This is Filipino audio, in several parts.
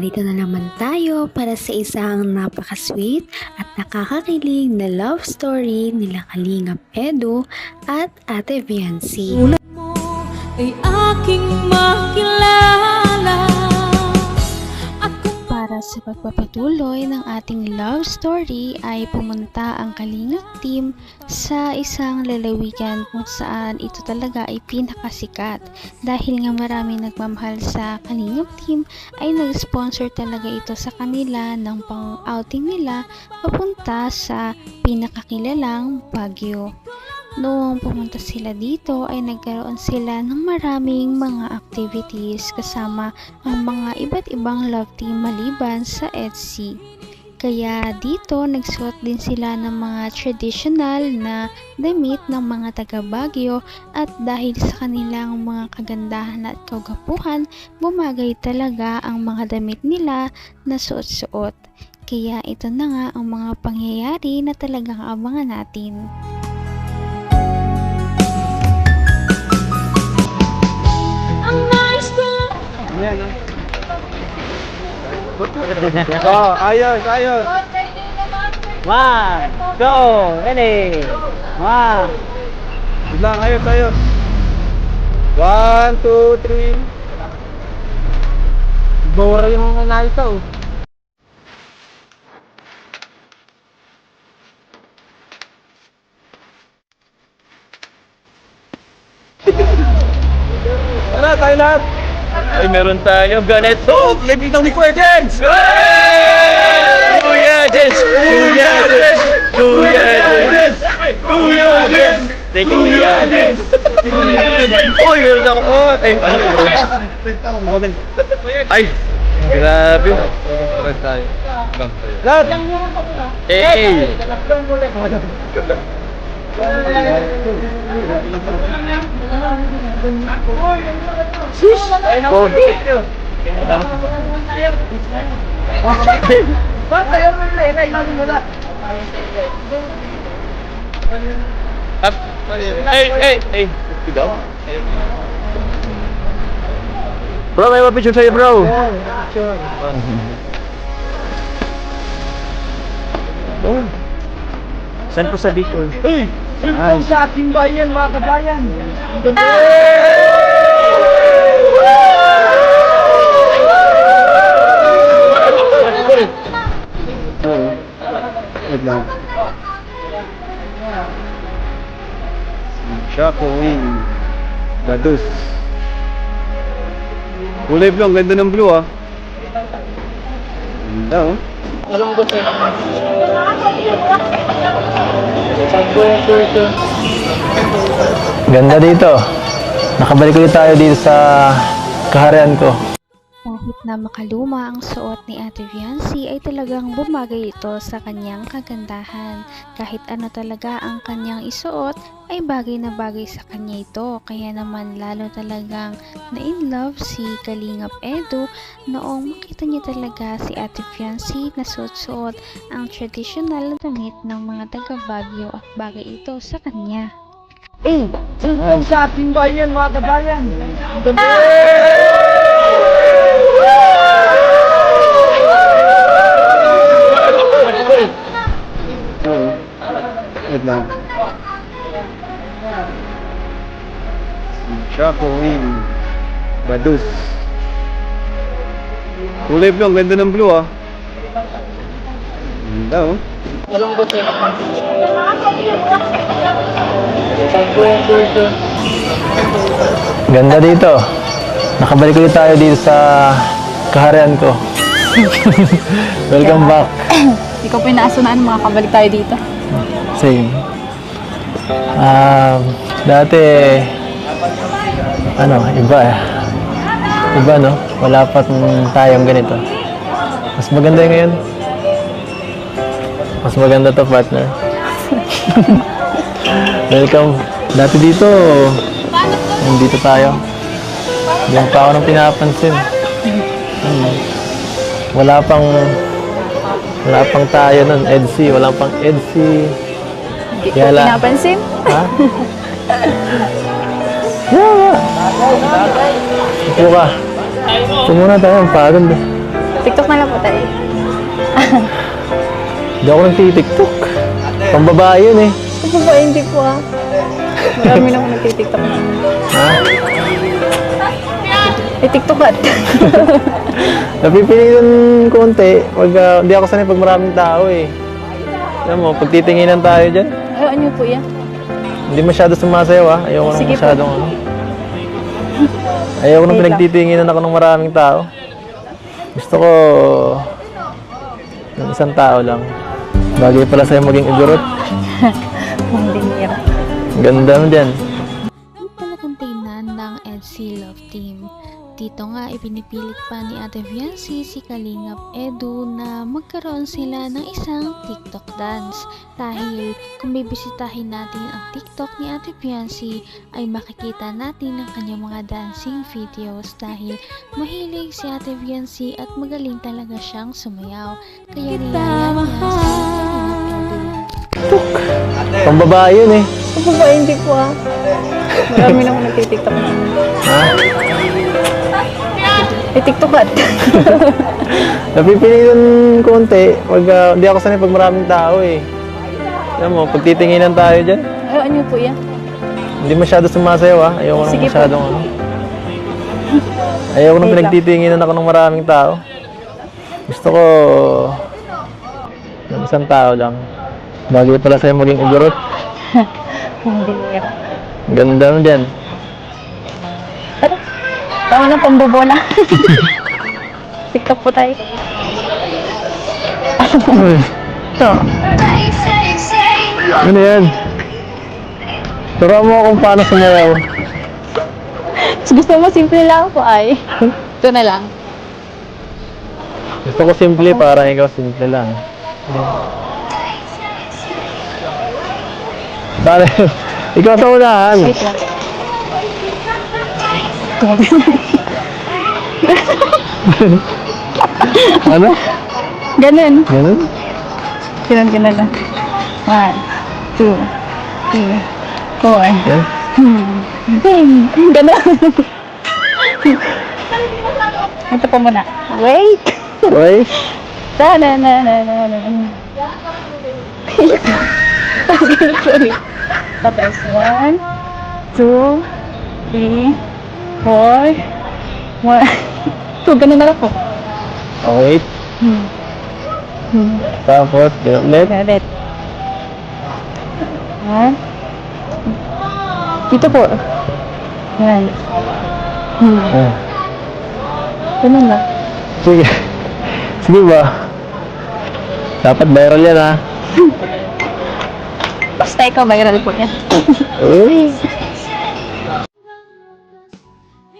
Narito na naman tayo para sa isang napaka-sweet at nakakakilig na love story nila Kalingap Edu at Ate Viancy. Tulad mo ay aking makilala. Para sa pagpapatuloy ng ating love story ay pumunta ang Kalingap team sa isang lalawigan kung saan ito talaga ay pinakasikat. Dahil nga maraming nagmamahal sa Kalingap team ay nag-sponsor talaga ito sa kanila ng pang-outing nila papunta sa pinakakilalang Baguio. Noong pumunta sila dito ay nagkaroon sila ng maraming mga activities kasama ang mga iba't ibang love team maliban sa EDSI. Kaya dito nagsuot din sila ng mga traditional na damit ng mga taga Baguio at dahil sa kanilang mga kagandahan at kagapuhan, bumagay talaga ang mga damit nila na suot-suot. Kaya ito na nga ang mga pangyayari na talagang abangan natin. Yan, oh, ayos, ayos. 1, 2, ready. 1. Bilang, ayos, ayos. 1, 2, 3. Bora yung nalito. Tara, tayo lahat. Ay, meron tayo ganito. Living ng ni Kuya Jens! Kuya Jens! Kuya Jens! Kuya Jens! Kuya Jens! Thank you, Kuya Jens! Uy, meron ako. Ay, grabe. Tara tayo. Lahat! Hey! Hey! Bro, may mapicture sa'yo, bro. Saan po sa Bicol? Ay, sa ating bayan, mga kabayan. Wait lang. Chaco Wing Badus. Kulay blue, ang ganda ng blue ah. Ganda oh. Ganda dito. Nakabalik ulit tayo dito sa kaharian ko. Kahit na makaluma ang suot ni Ate Viancy ay talagang bumagay ito sa kanyang kagandahan. Kahit ano talaga ang kanyang isuot ay bagay na bagay sa kanya ito. Kaya naman lalo talagang na-in-love si Kalingap Edu noong makita niya talaga si Ate Viancy na suot-suot ang traditional na damit ng mga taga Baguio at bagay ito sa kanya. Sa ating bayan, mga kabayan. Wait lang. Chaco Wing Badus. Kulay blue, ang ganda ng blue ah. Ganda oh. Ganda dito. Nakabalik ulit tayo dito sa kaharian ko. Welcome back. Ikaw po yung naasunaan, makakabalik tayo dito. Same. Dati, iba eh. Iba no? Wala pa tayong ganito. Mas maganda yung ngayon. Mas maganda to, partner. Welcome. Dati dito, dito tayo. Diyan pa ako nang pinapansin. Wala pang tayo nun, EDSI. Wala pang EDSI. Hindi ko pinapansin. Ha? Yeah. Upo ka. Upo muna tayo, ang pagod. TikTok na lang po tayo. Hindi ako nagtitiktok. Pambabae yun eh. Ito po, hindi po ah. Marami na ako nagtitiktok na. Ha? TikTok at. Napipilitan konti. Pag, hindi ako sanay pag maraming tao eh. Alam mo, pag titinginan tayo dyan, Ano niyo po yan? hindi masyado sumasayaw ah. Ayoko nang Sige po. masyadong ano. Ayoko nang Wait lang. pinagtitinginan ako ng maraming tao. Gusto ko ng isang tao lang. Bagay pala sa'yo maging igurot. Hindi niya. Ganda mo dyan. Ang talagang tingnan ng EDC Love Team. Dito nga ipinipilit pa ni Ate Fiancy si Kalingap Edu na magkaroon sila ng isang TikTok dance. Dahil kung bibisitahin natin ang TikTok ni Ate Fiancy ay makikita natin ang kanyang mga dancing videos dahil mahilig si Ate Fiancy at magaling talaga siyang sumayaw. Kaya niyaya niya si Kalingap Edu. Pambabae yun eh. Ito po, hindi po ah. Marami na ako nagtitiktok na. Ha? TikTok at. Napipilitan konti. Pag, hindi ako sanay pag maraming tao eh. Alam mo, pag titinginan tayo dyan, Ano niyo po yan? hindi masyado sumasayaw ah. Ayoko nang Sige po. masyadong ano. Ayoko nang Wait lang. pinagtitinginan ako ng maraming tao. Gusto ko ng isang tao lang. Bagay pala sa'yo maging igurot. Hindi niya. Ganda mo dyan. Tama na pambobola. TikTok po tayo. Ito. Ano yan? Turo mo kung paano sumayaw. Gusto mo simple lang po ay. Ito na lang. Gusto ko simple para ikaw simple lang. Pare, ikaw sa unahan. Wait lang. Ano? Ganun. Ganun? Ganun lang. 1, 2, 3, 4. Yan? Ganun. Ito pa muna. Wait. Uy, Na. Sorry. Tapos 1, 2, 3, 4, 1. So, ganun na lang po. wait. Tapos, ganun ulit. Galit. 1. Dito po. Yan. Ah, Ganun lang. sige. Sige ba? Dapat viral yan ha. Basta ikaw, viral po yan. Uy.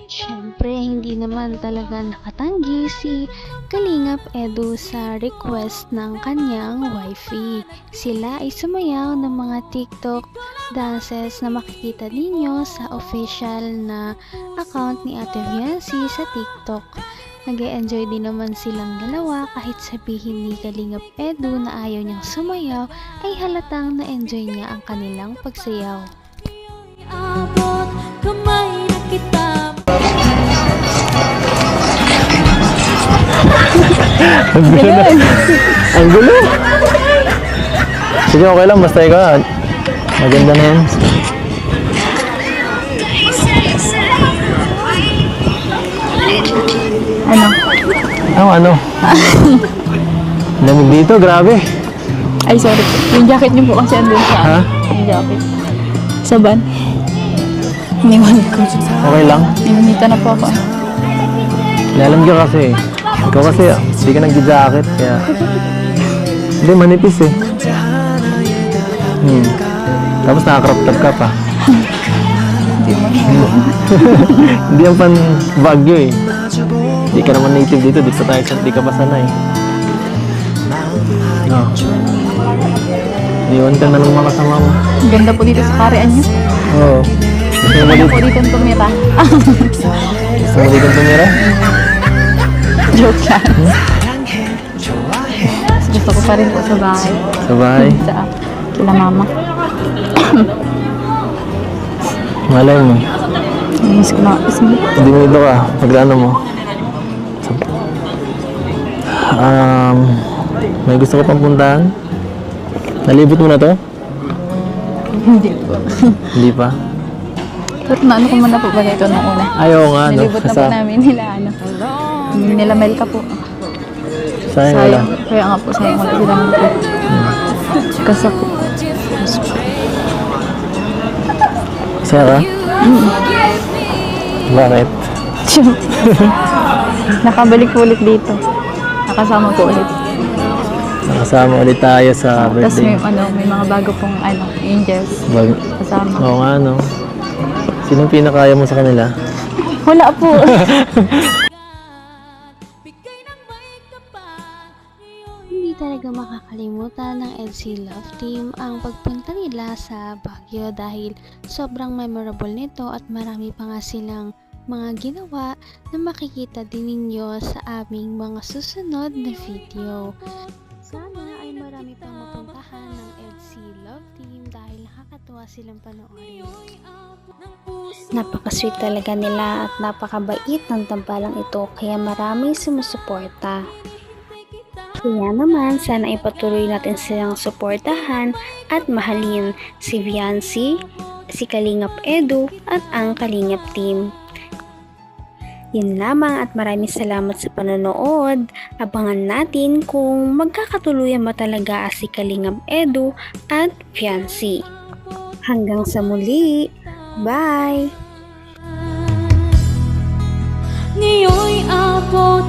Siyempre, hindi naman talaga nakatanggi si Kalingap Edu sa request ng kanyang wifey. Sila ay sumayaw ng mga TikTok dances na makikita ninyo sa official na account ni Ate Fiancy sa TikTok. Nag-e-enjoy din naman silang dalawa kahit sabihin ni Kalingap Edu na ayaw niyang sumayaw ay halatang na-enjoy niya ang kanilang pagsayaw. Abot kamay na kita. Ang gulo na. Ang gulo. Sige, okay lang. Basta ikaw. Maganda na yan. Ano? Ano? Lamig dito, grabe. Ay, sorry po. Yung jacket niyo po kasi andun sa Ha? Yung jacket. Sa van. Iniwan ko. Okay lang. Inunita na po ako. Lalam ka kasi. Ikaw kasi, hindi ka nag-jacket. Kaya... Hindi, manipis eh. Tapos naka-crop top ka pa. Hindi yan pan Baguio eh. Hindi ka naman native dito. Dito tayo sa di ka pa sanay. No. Iwan ka na ng mga kasama mo. Ang ganda po dito sa karean niyo. Oo. Gusto mo Ano dito? po dito tumira? Gusto mo dito tumira? Joke lang. Gusto ko pa rin po sa bahay. Sa bahay? Sa kila mama. Malay mo. Miss ko na. Hindi mo dito ka. Pagdano mo. May gusto ko pang puntahan? Nalibot mo na to? Hindi po. Hindi pa? Pero naano ko muna po ba ito nung una? Ayaw nga, no? Nilibot na po namin nila, nila Melka po. Sayang wala. Kaya nga po, sayang wala sila po. Kasak po. Saya ka? Bakit? Nakabalik po ulit dito. Nakasama po ulit. Nakasama ulit tayo sa Tapos birthday. may mga bago pong angels. Kasama. Oo nga, no? Sinong pinakaya mo sa kanila? Wala po. Bigay ng may kapal. Hindi talaga makakalimutan ng EDC Love Team ang pagpunta nila sa Baguio dahil sobrang memorable nito at marami pa nga silang mga ginawa na makikita din ninyo sa aming mga susunod na video. Sana ay marami pang mapuntahan ng EDC Love Team dahil nakakatuwa silang panoorin. Napaka-sweet talaga nila at napakabait ng tambalang ito kaya maraming sumusuporta. Kaya naman, sana ipatuloy natin silang suportahan at mahalin si Viancy, si Kalingap Edu at ang Kalingap Team. Yun lamang at maraming salamat sa panonood. Abangan natin kung magkakatuluyan ba talaga si Kalingap Edu at Viancy. Hanggang sa muli. Bye! Ngayon'y abot